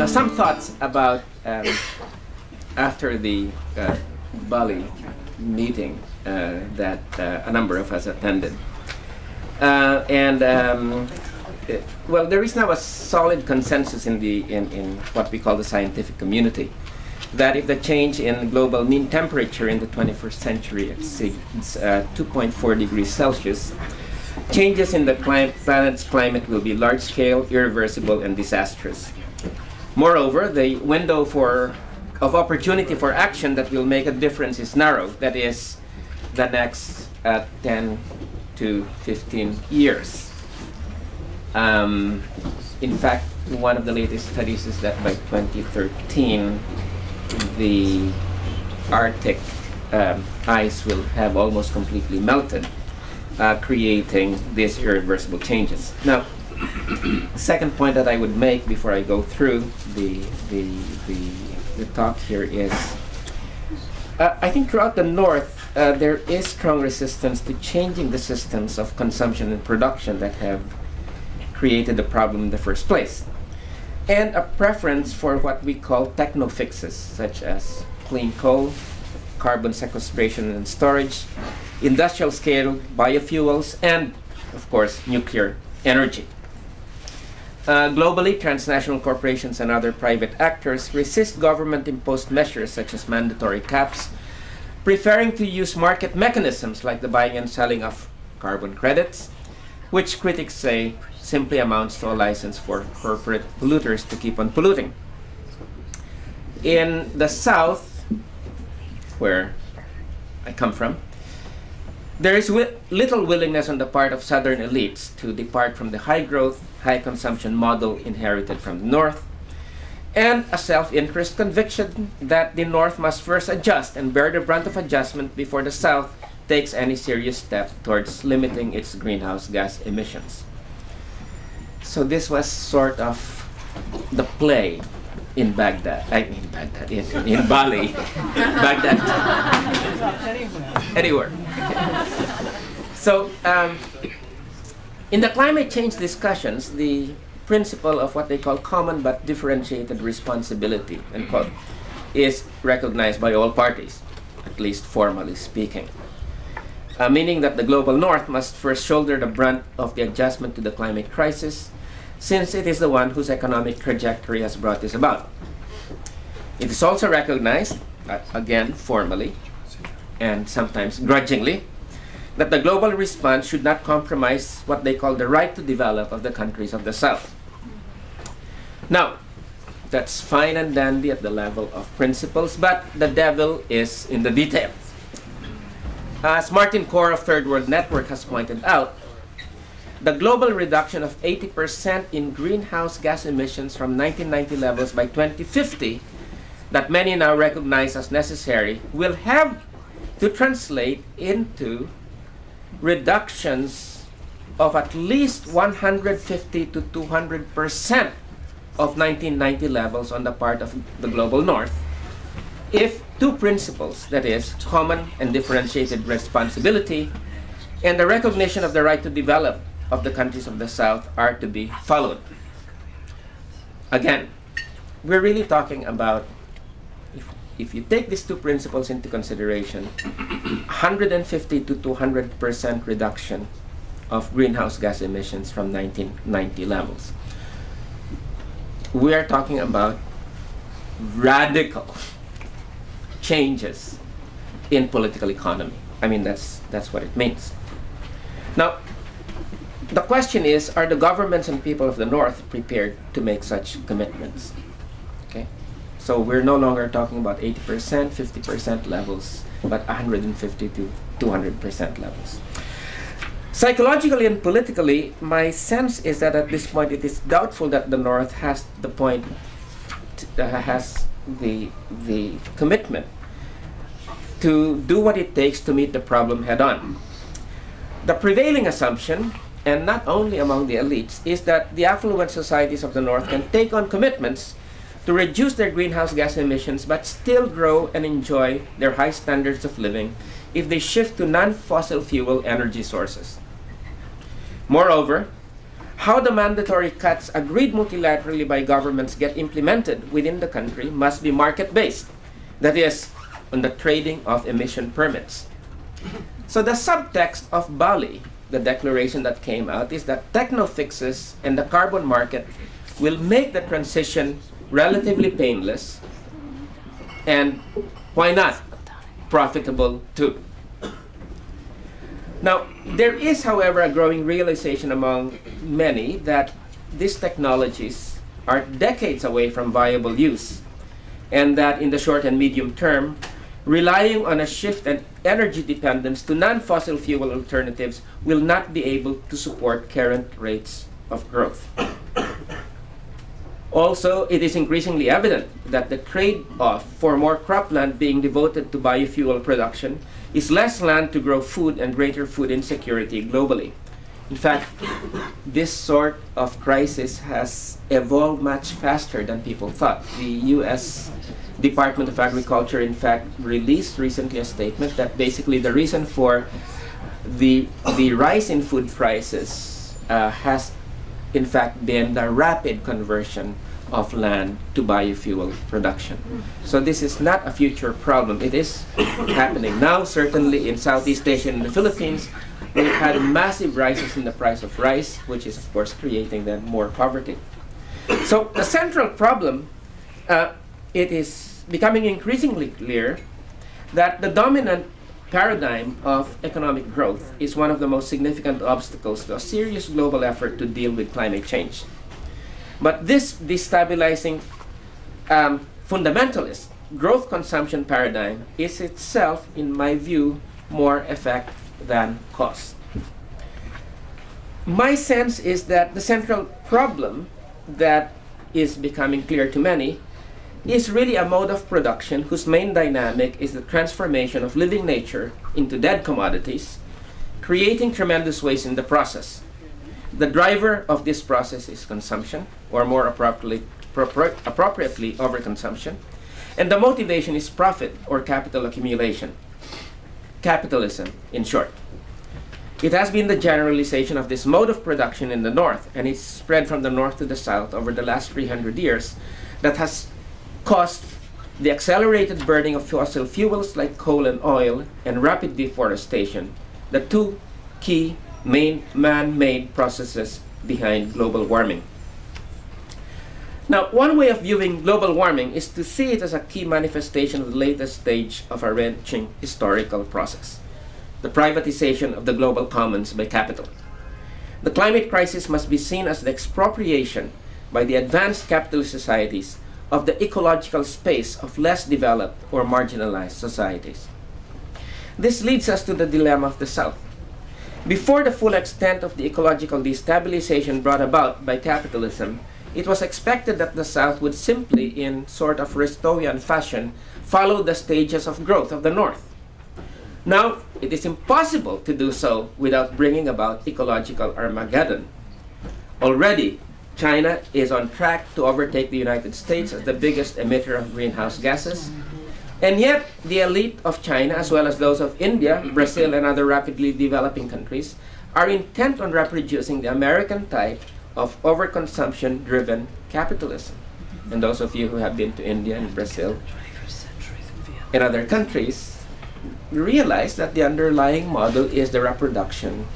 some thoughts about after the Bali meeting that a number of us attended. Well, there is now a solid consensus in what we call the scientific community that if the change in global mean temperature in the 21st century exceeds 2.4 degrees Celsius, changes in the planet's climate will be large-scale, irreversible, and disastrous. Moreover, the window of opportunity for action that will make a difference is narrow. That is, the next 10 to 15 years. In fact, one of the latest studies is that by 2013, the Arctic ice will have almost completely melted, creating these irreversible changes. Now, second point that I would make before I go through the talk here is, I think throughout the North, there is strong resistance to changing the systems of consumption and production that have created the problem in the first place, and a preference for what we call techno fixes, such as clean coal, carbon sequestration and storage, industrial scale biofuels, and of course nuclear energy. Globally, transnational corporations and other private actors resist government-imposed measures such as mandatory caps, preferring to use market mechanisms like the buying and selling of carbon credits, which critics say simply amounts to a license for corporate polluters to keep on polluting. In the South, where I come from, there is little willingness on the part of Southern elites to depart from the high-growth, high-consumption model inherited from the North, and a self-interest conviction that the North must first adjust and bear the brunt of adjustment before the South takes any serious step towards limiting its greenhouse gas emissions. So this was sort of the play in Baghdad, in Bali, Baghdad, anywhere. So in the climate change discussions, the principle of what they call common but differentiated responsibility, unquote, is recognized by all parties, at least formally speaking. Meaning that the global North must first shoulder the brunt of the adjustment to the climate crisis, since it is the one whose economic trajectory has brought this about. It is also recognized, again formally, and sometimes grudgingly, that the global response should not compromise what they call the right to develop of the countries of the South. Now, that's fine and dandy at the level of principles, but the devil is in the detail. As Martin Core of Third World Network has pointed out, the global reduction of 80% in greenhouse gas emissions from 1990 levels by 2050 that many now recognize as necessary will have to translate into reductions of at least 150 to 200% of 1990 levels on the part of the global North, if two principles, that is, common and differentiated responsibility and the recognition of the right to develop of the countries of the South, are to be followed. Again, we're really talking about, if you take these two principles into consideration, 150 to 200% reduction of greenhouse gas emissions from 1990 levels. We are talking about radical changes in political economy. I mean, that's what it means. Now, the question is, are the governments and people of the North prepared to make such commitments? Okay, so we're no longer talking about 80%, 50% levels, but 150 to 200% levels. Psychologically and politically, my sense is that at this point it is doubtful that the North has the commitment to do what it takes to meet the problem head-on. The prevailing assumption, and not only among the elites, is that the affluent societies of the North can take on commitments to reduce their greenhouse gas emissions but still grow and enjoy their high standards of living if they shift to non-fossil fuel energy sources. Moreover, How the mandatory cuts agreed multilaterally by governments get implemented within the country must be market-based, that is, on the trading of emission permits. So the subtext of Bali, the declaration that came out, is that techno-fixes and the carbon market will make the transition relatively painless and, why not, profitable too. Now, there is, however, a growing realization among many that these technologies are decades away from viable use, and that in the short and medium term, relying on a shift in energy dependence to non-fossil fuel alternatives will not be able to support current rates of growth. Also, it is increasingly evident that the trade-off for more cropland being devoted to biofuel production is less land to grow food and greater food insecurity globally. In fact, this sort of crisis has evolved much faster than people thought. The US Department of Agriculture, in fact, released recently a statement that basically the reason for the rise in food prices has, in fact, been the rapid conversion of land to biofuel production. So this is not a future problem. It is happening now, certainly in Southeast Asia and the Philippines. We've had massive rises in the price of rice, which is, of course, creating then more poverty. So the central problem, it is becoming increasingly clear that the dominant paradigm of economic growth is one of the most significant obstacles to a serious global effort to deal with climate change. But this destabilizing fundamentalist growth consumption paradigm is itself, in my view, more effect than cause. My sense is that the central problem that is becoming clear to many is really a mode of production whose main dynamic is the transformation of living nature into dead commodities, creating tremendous waste in the process. The driver of this process is consumption, or more appropriately overconsumption, and the motivation is profit or capital accumulation. Capitalism, in short. It has been the generalization of this mode of production in the North, and it's spread from the North to the South over the last 300 years, that has caused the accelerated burning of fossil fuels like coal and oil and rapid deforestation, the two key main man-made processes behind global warming. Now, one way of viewing global warming is to see it as a key manifestation of the latest stage of a wrenching historical process, the privatization of the global commons by capital. The climate crisis must be seen as the expropriation by the advanced capitalist societies of the ecological space of less developed or marginalized societies. This leads us to the dilemma of the South. Before the full extent of the ecological destabilization brought about by capitalism, it was expected that the South would simply, in sort of Ristonian fashion, follow the stages of growth of the North. Now, it is impossible to do so without bringing about ecological Armageddon. Already, China is on track to overtake the United States as the biggest emitter of greenhouse gases. And yet, the elite of China, as well as those of India, Brazil, and other rapidly developing countries, are intent on reproducing the American type of overconsumption-driven capitalism. And those of you who have been to India and Brazil and other countries realize that the underlying model is the reproduction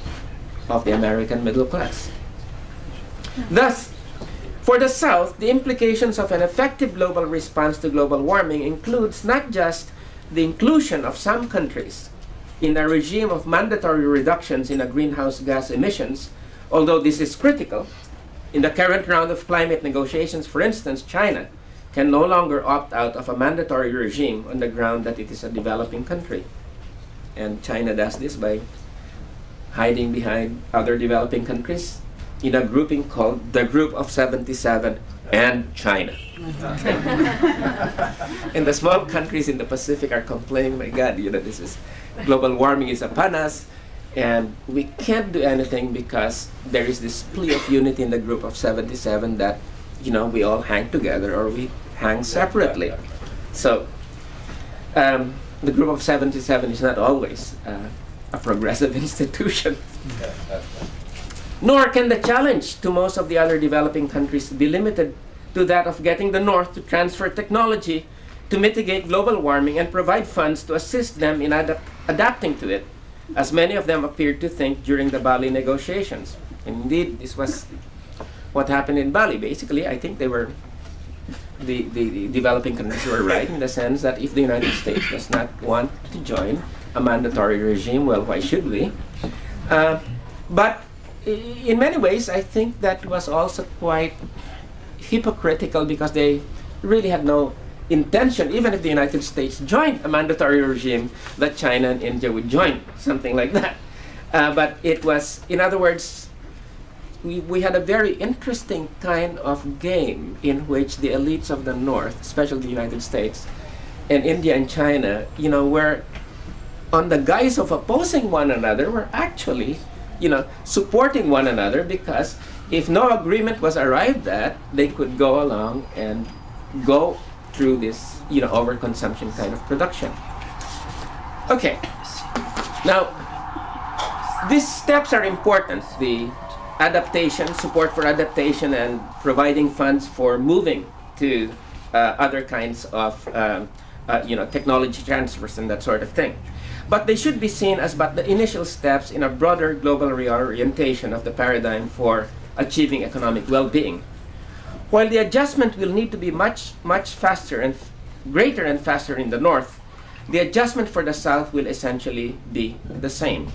of the American middle class. Thus, for the South, the implications of an effective global response to global warming includes not just the inclusion of some countries in a regime of mandatory reductions in the greenhouse gas emissions, although this is critical. In the current round of climate negotiations, for instance, China can no longer opt out of a mandatory regime on the ground that it is a developing country. And China does this by hiding behind other developing countries in a grouping called the Group of 77 and China. And the small countries in the Pacific are complaining, my God, this is global warming is upon us, and we can't do anything because there is this plea of unity in the Group of 77 that, we all hang together or we hang separately. So the Group of 77 is not always a progressive institution. Nor can the challenge to most of the other developing countries be limited to that of getting the North to transfer technology to mitigate global warming and provide funds to assist them in adapting to it, as many of them appeared to think during the Bali negotiations. Indeed, this was what happened in Bali. Basically, I think they were the developing countries were right in the sense that if the United States does not want to join a mandatory regime, well, why should we? But in many ways, I think that was also quite hypocritical because they really had no intention, even if the United States joined a mandatory regime, that China and India would join, something like that. But it was, in other words, we had a very interesting kind of game in which the elites of the North, especially the United States, and India and China, you know, were on the guise of opposing one another, were actually, you know, supporting one another, because if no agreement was arrived at, they could go along and go through this, you know, overconsumption kind of production. Okay, now these steps are important. The adaptation, support for adaptation, and providing funds for moving to other kinds of you know, technology transfers and that sort of thing. But they should be seen as but the initial steps in a broader global reorientation of the paradigm for achieving economic well-being. While the adjustment will need to be much faster and greater and faster in the North, the adjustment for the South will essentially be the same,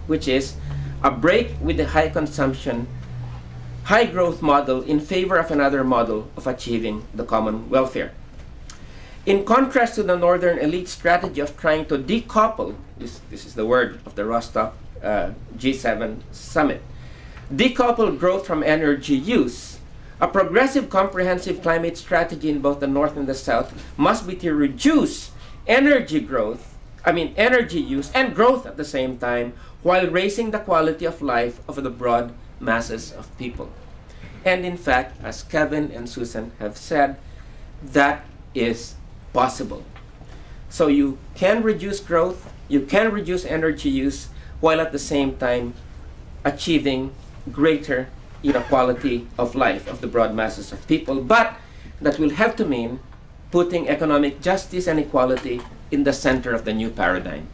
which is a break with the high consumption, high growth model in favor of another model of achieving the common welfare. In contrast to the Northern elite strategy of trying to decouple, this is the word of the Rostock G7 summit, decouple growth from energy use, a progressive comprehensive climate strategy in both the North and the South must be to reduce energy use and growth at the same time, while raising the quality of life of the broad masses of people. And in fact, as Kevin and Susan have said, that is possible. So you can reduce growth, you can reduce energy use, while at the same time achieving greater, you know, quality of life of the broad masses of people. But that will have to mean putting economic justice and equality in the center of the new paradigm.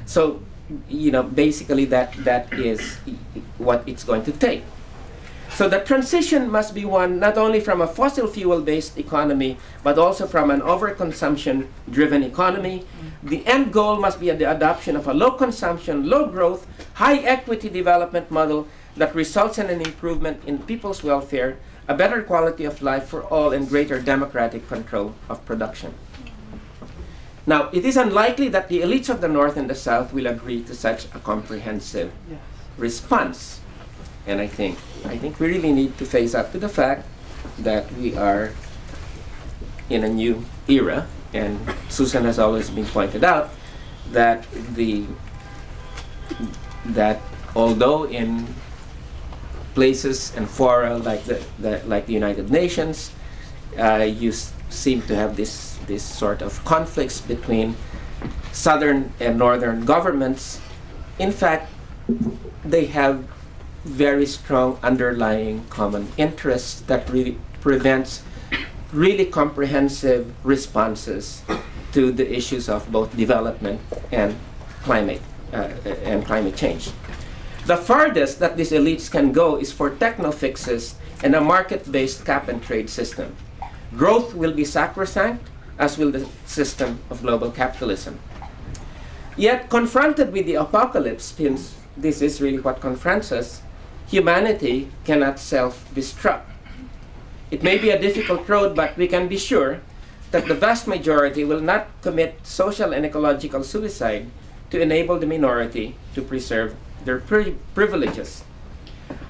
So, you know, basically that is what it's going to take. So the transition must be one not only from a fossil fuel-based economy, but also from an overconsumption-driven economy. The end goal must be the adoption of a low-consumption, low-growth, high-equity development model that results in an improvement in people's welfare, a better quality of life for all, and greater democratic control of production. Now, it is unlikely that the elites of the North and the South will agree to such a comprehensive response. And I think we really need to face up to the fact that we are in a new era, and Susan has always been pointed out that although in places and fora like the United Nations, you seem to have this sort of conflicts between southern and northern governments. In fact, they have very strong underlying common interests that really prevents really comprehensive responses to the issues of both development and climate change. The farthest that these elites can go is for techno fixes and a market-based cap-and-trade system. Growth will be sacrosanct, as will the system of global capitalism. Yet, confronted with the apocalypse, since this is really what confronts us, humanity cannot self-destruct. It may be a difficult road, but we can be sure that the vast majority will not commit social and ecological suicide to enable the minority to preserve their privileges.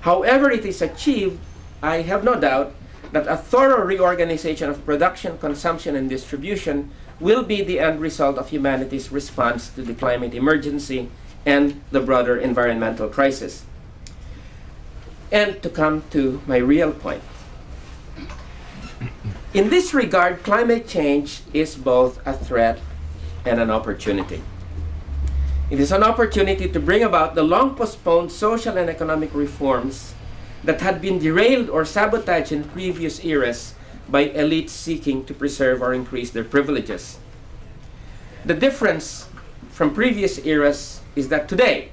However it is achieved, I have no doubt that a thorough reorganization of production, consumption, and distribution will be the end result of humanity's response to the climate emergency and the broader environmental crisis. And to come to my real point. In this regard, climate change is both a threat and an opportunity. It is an opportunity to bring about the long-postponed social and economic reforms that had been derailed or sabotaged in previous eras by elites seeking to preserve or increase their privileges. The difference from previous eras is that today,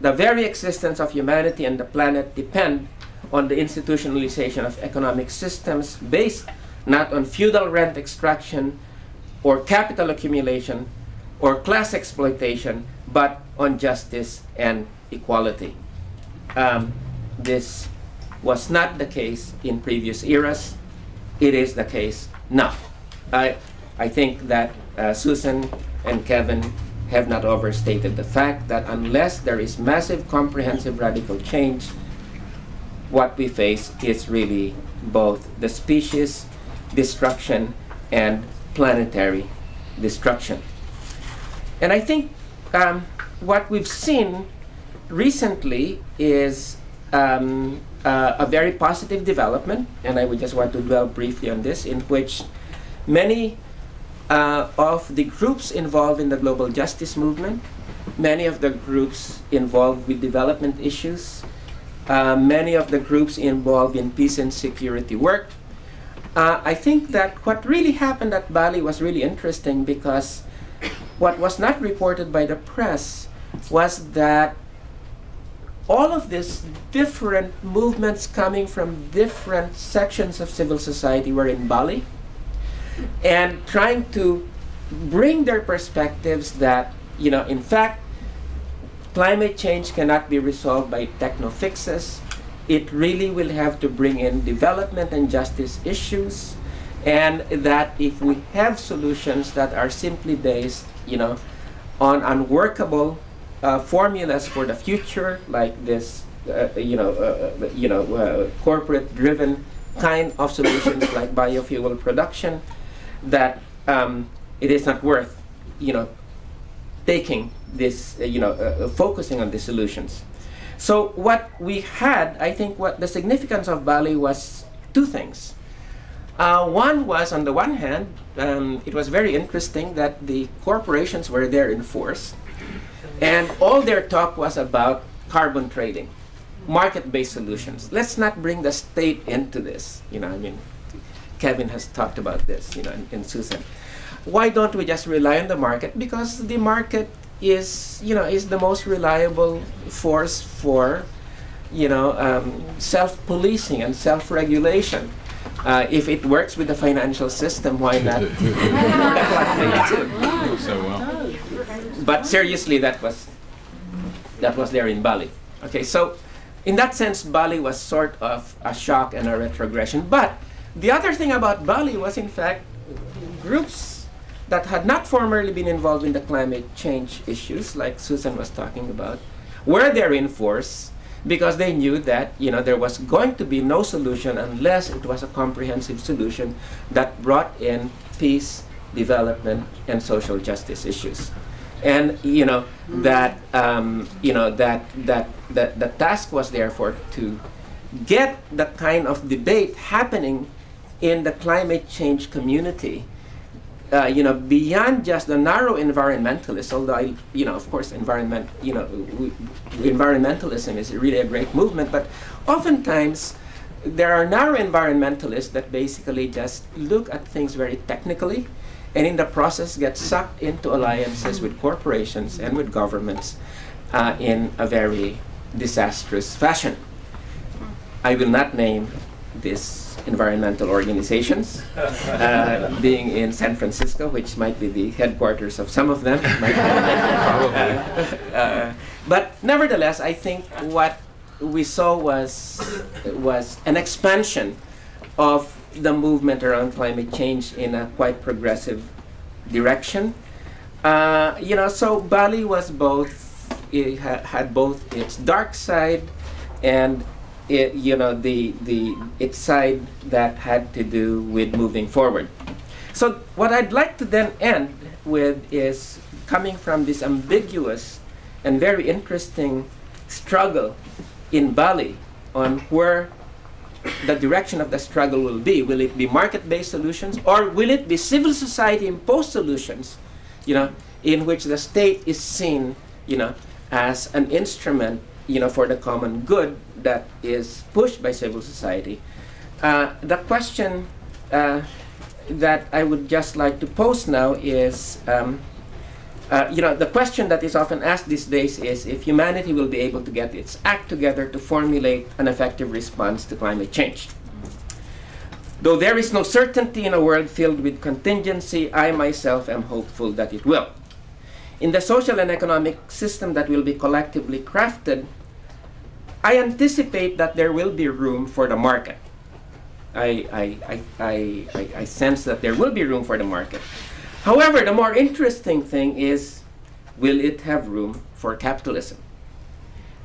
the very existence of humanity and the planet depend on the institutionalization of economic systems based not on feudal rent extraction or capital accumulation or class exploitation, but on justice and equality. This was not the case in previous eras. It is the case now. I think that Susan and Kevin have not overstated the fact that unless there is massive, comprehensive, radical change, what we face is really both the species destruction and planetary destruction. And I think what we've seen recently is a very positive development, and I would just want to dwell briefly on this, in which many of the groups involved in the global justice movement, many of the groups involved with development issues, many of the groups involved in peace and security work. I think that what really happened at Bali was really interesting, because what was not reported by the press was that all of these different movements coming from different sections of civil society were in Bali and trying to bring their perspectives that, you know, in fact, climate change cannot be resolved by techno fixes. It really will have to bring in development and justice issues, and that if we have solutions that are simply based, you know, on unworkable formulas for the future, like this, corporate-driven kind of solutions like biofuel production, that it is not worth, you know, taking this, focusing on the solutions. So what we had, I think, what the significance of Bali was two things. One was, on the one hand, it was very interesting that the corporations were there in force, and all their talk was about carbon trading, market-based solutions. Let's not bring the state into this. You know, I mean, Kevin has talked about this, you know, and Susan. Why don't we just rely on the market? Because the market is, you know, is the most reliable force for, you know, self-policing and self-regulation. If it works with the financial system, why not? So well. But seriously, that was there in Bali. Okay, so in that sense, Bali was sort of a shock and a retrogression. But the other thing about Bali was, in fact, groups that had not formerly been involved in the climate change issues, like Susan was talking about, were there in force because they knew that, you know, there was going to be no solution unless it was a comprehensive solution that brought in peace, development, and social justice issues. And you know that the task was therefore to get the kind of debate happening in the climate change community, beyond just the narrow environmentalists. Although of course, environmentalism is really a great movement, but oftentimes there are narrow environmentalists that basically just look at things very technically, and in the process get sucked into alliances with corporations and with governments in a very disastrous fashion. I will not name these environmental organizations, being in San Francisco, which might be the headquarters of some of them. But nevertheless, I think what we saw was an expansion of the movement around climate change in a quite progressive direction. So Bali was both, it had both its dark side and its side that had to do with moving forward. So what I'd like to then end with is coming from this ambiguous and very interesting struggle in Bali on where the direction of the struggle will be. Will it be market-based solutions, or will it be civil society imposed solutions, in which the state is seen as an instrument, for the common good that is pushed by civil society. The question that I would just like to pose now is, the question that is often asked these days is if humanity will be able to get its act together to formulate an effective response to climate change. Though there is no certainty in a world filled with contingency, I myself am hopeful that it will. In the social and economic system that will be collectively crafted, I anticipate that there will be room for the market. I sense that there will be room for the market. However, the more interesting thing is, will it have room for capitalism?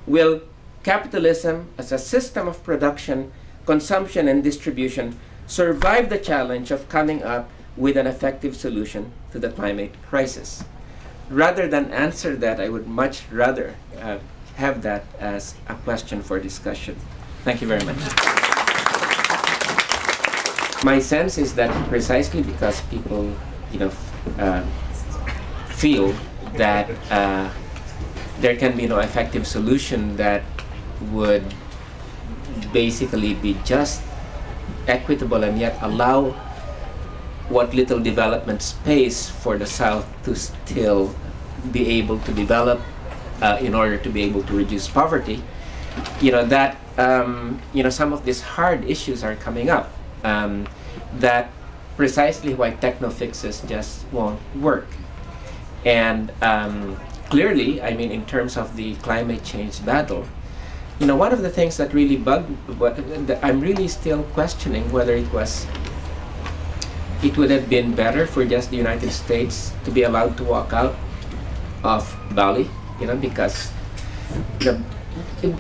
Will capitalism as a system of production, consumption, and distribution survive the challenge of coming up with an effective solution to the climate crisis? Rather than answer that, I would much rather have that as a question for discussion. Thank you very much. My sense is that precisely because people feel that there can be no effective solution that would basically be just, equitable, and yet allow what little development space for the South to still be able to develop in order to be able to reduce poverty, that some of these hard issues are coming up, that precisely why techno fixes just won't work. And clearly, I mean, in terms of the climate change battle, one of the things that really bugged, I'm really still questioning whether it would have been better for just the United States to be allowed to walk out of Bali, because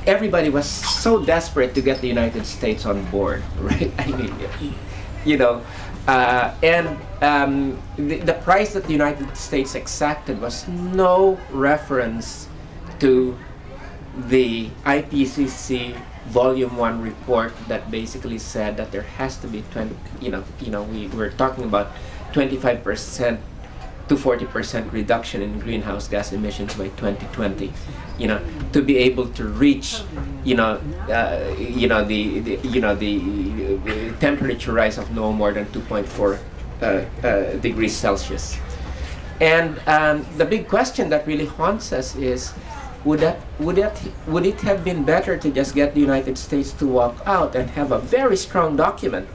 everybody was so desperate to get the United States on board, right? I mean, the price that the United States exacted was no reference to the IPCC Volume 1 report that basically said that there has to be we were talking about 25% to 40% reduction in greenhouse gas emissions by 2020, to be able to reach, the temperature rise of no more than 2.4 degrees Celsius. And the big question that really haunts us is, would it have been better to just get the United States to walk out and have a very strong document,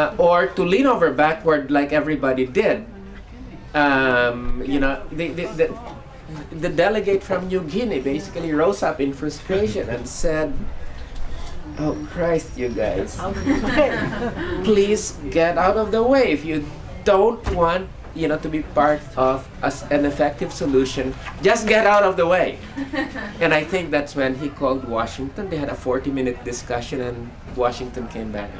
or to lean over backward like everybody did? The delegate from New Guinea basically rose up in frustration and said, "Oh Christ, you guys, please get out of the way. If you don't want to be part of an effective solution, just get out of the way." And I think that's when he called Washington. They had a 40-minute discussion, and Washington came back.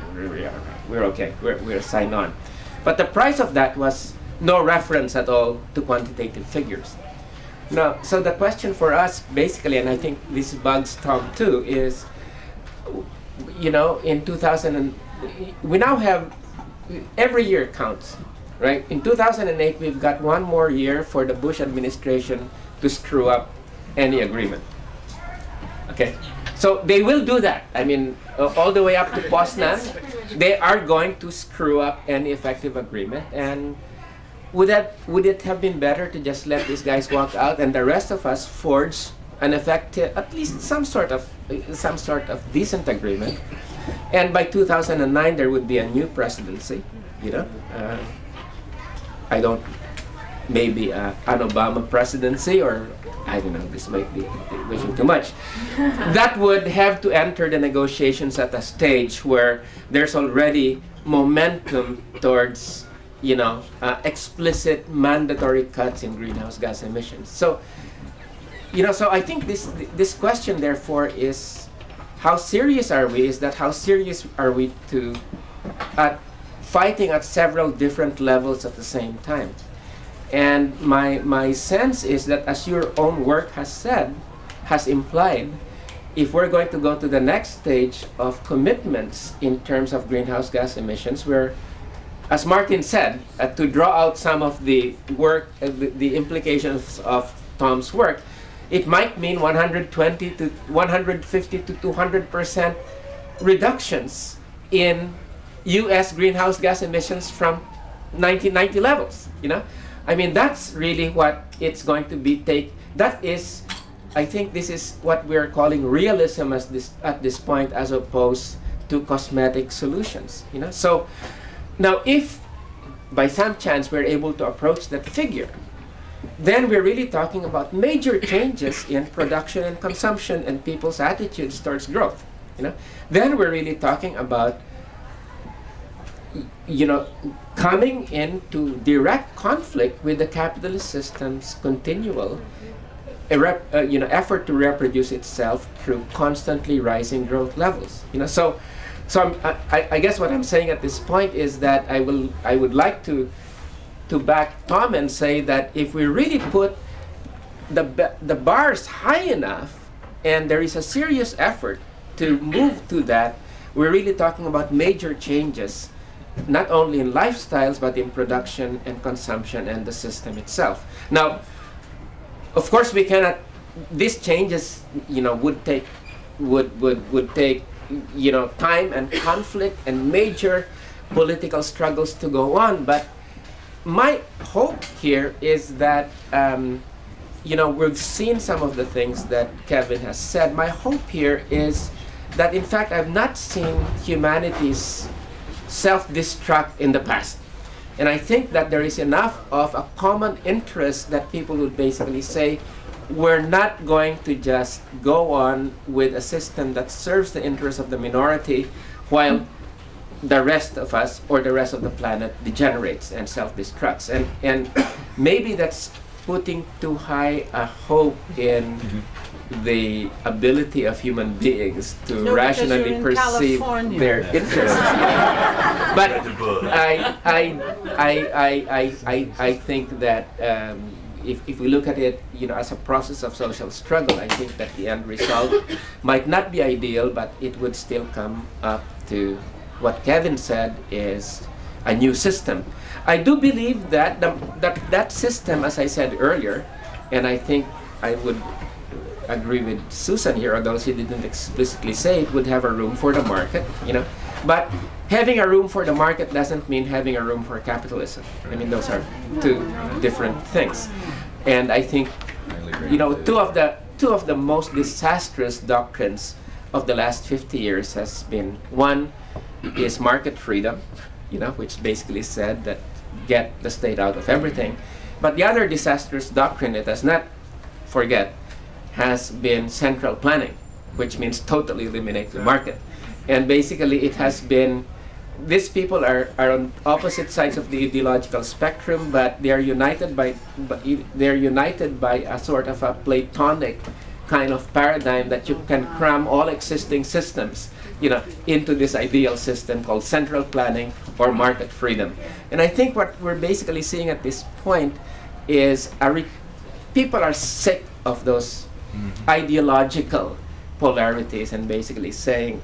We're okay. We're signed on. But the price of that was no reference at all to quantitative figures. Now, so the question for us, basically, and I think this bugs Tom too, is, in 2000, we now have, every year counts. Right? In 2008, we've got one more year for the Bush administration to screw up any agreement. Okay? So they will do that. I mean, all the way up to Poznan, they are going to screw up any effective agreement. And would it have been better to just let these guys walk out and the rest of us forge an effective, at least some sort of decent agreement? And by 2009, there would be a new presidency. I don't, maybe an Obama presidency, or I don't know, this might be wishing too much. That would have to enter the negotiations at a stage where there's already momentum towards, explicit mandatory cuts in greenhouse gas emissions. So, so I think this question, therefore, is how serious are we? How serious are we to fighting at several different levels at the same time? And my sense is that, as your own work has implied, if we're going to go to the next stage of commitments in terms of greenhouse gas emissions, where, as Martin said, to draw out some of the work, the implications of Tom's work, it might mean 120 to 150 to 200% reductions in U.S. greenhouse gas emissions from 1990 levels. I mean, that's really what it's going to be. That is, I think this is what we're calling realism at this point, as opposed to cosmetic solutions. So now, if by some chance we're able to approach that figure, then we're really talking about major changes in production and consumption and people's attitudes towards growth. Then we're really talking about coming into direct conflict with the capitalist system's continual effort to reproduce itself through constantly rising growth levels. I guess what I'm saying at this point is that I would like to back Tom and say that if we really put the bars high enough, and there is a serious effort to move to that, we're really talking about major changes, not only in lifestyles but in production and consumption and the system itself. Now, of course, we cannot. These changes, would take time and conflict and major political struggles to go on. But my hope here is that we've seen some of the things that Kevin has said. My hope here is that, in fact, I've not seen humanity's self-destruct in the past. And I think that there is enough of a common interest that people would basically say, we're not going to just go on with a system that serves the interests of the minority while the rest of us or the rest of the planet degenerates and self-destructs. And maybe that's putting too high a hope in the ability of human beings to rationally perceive their interests. But I think that if we look at it, as a process of social struggle, I think that the end result might not be ideal, but it would still come up to what Kevin said is a new system. I do believe that that system, as I said earlier, and I think I would agree with Susan here, although she didn't explicitly say it, would have a room for the market, But having a room for the market doesn't mean having a room for capitalism. I mean, those are two different things. And I think, two of the most disastrous doctrines of the last 50 years has been, one is market freedom, which basically said that get the state out of everything. But the other disastrous doctrine, it does not forget, has been central planning, which means totally eliminate the market. And basically it has been, these people are on opposite sides of the ideological spectrum, but they are united by a sort of a Platonic kind of paradigm that you can cram all existing systems into this ideal system called central planning or market freedom. And I think what we're basically seeing at this point is people are sick of those ideological polarities and basically saying,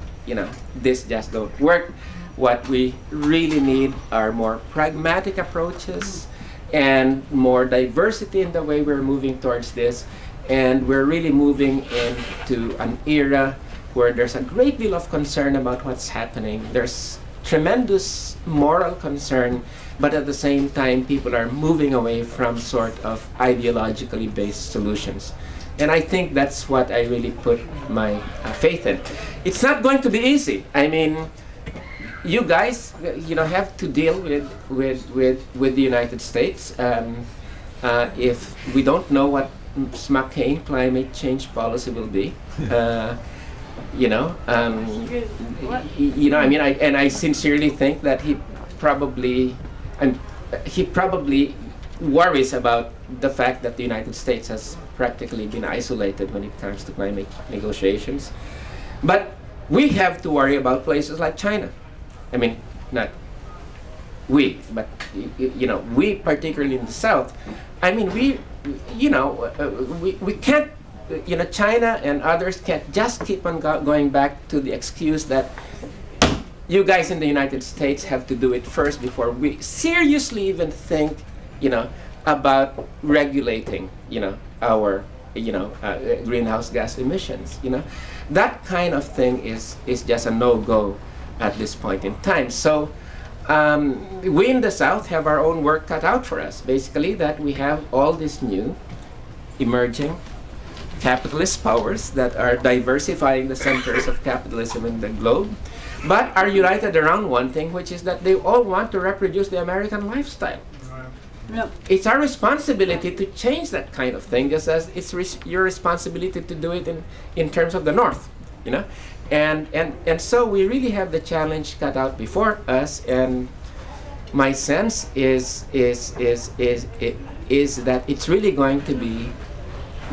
this just don't work. What we really need are more pragmatic approaches and more diversity in the way we're moving towards this. And we're really moving into an era where there's a great deal of concern about what's happening. There's tremendous moral concern, but at the same time, people are moving away from sort of ideologically based solutions. And I think that's what I really put my faith in. It's not going to be easy. I mean, you guys, have to deal with the United States. If we don't know what McCain climate change policy will be, I mean, I sincerely think that he probably worries about the fact that the United States has practically been isolated when it comes to climate negotiations. But we have to worry about places like China. I mean, not we, but we particularly in the South. I mean, we can't, China and others can't just keep on going back to the excuse that you guys in the United States have to do it first before we seriously even think, about regulating, our greenhouse gas emissions. That kind of thing is just a no-go at this point in time. So we in the South have our own work cut out for us. Basically, that we have all these new emerging capitalist powers that are diversifying the centers of capitalism in the globe, but are united around one thing, which is that they all want to reproduce the American lifestyle. Yep. It's our responsibility to change that kind of thing, just as it's your responsibility to do it in terms of the North, and so we really have the challenge cut out before us. And my sense is that it's really going to be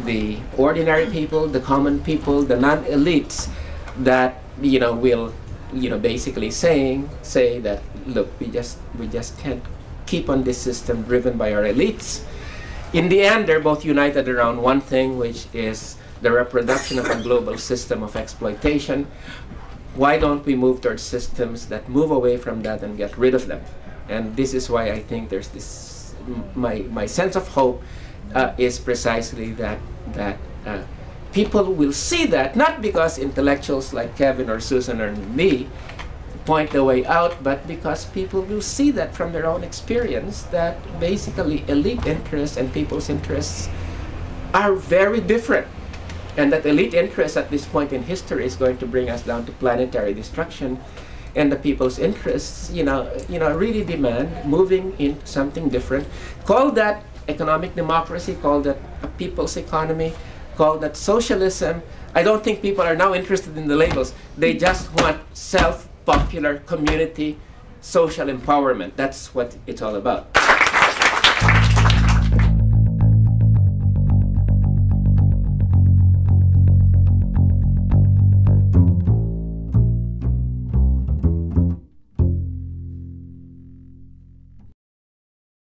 the ordinary people, the common people, the non-elites that will basically say that, look, we just can't keep on this system driven by our elites. In the end, they're both united around one thing, which is the reproduction of a global system of exploitation. Why don't we move towards systems that move away from that and get rid of them? And this is why I think there's this, my sense of hope is precisely that people will see that, not because intellectuals like Kevin or Susan or me point the way out, but because people will see that from their own experience, that basically elite interests and people's interests are very different, and that elite interests at this point in history is going to bring us down to planetary destruction, and the people's interests really demand moving into something different. Call that economic democracy, call that a people's economy, call that socialism. I don't think people are now interested in the labels. They just want self-popular community social empowerment. That's what it's all about.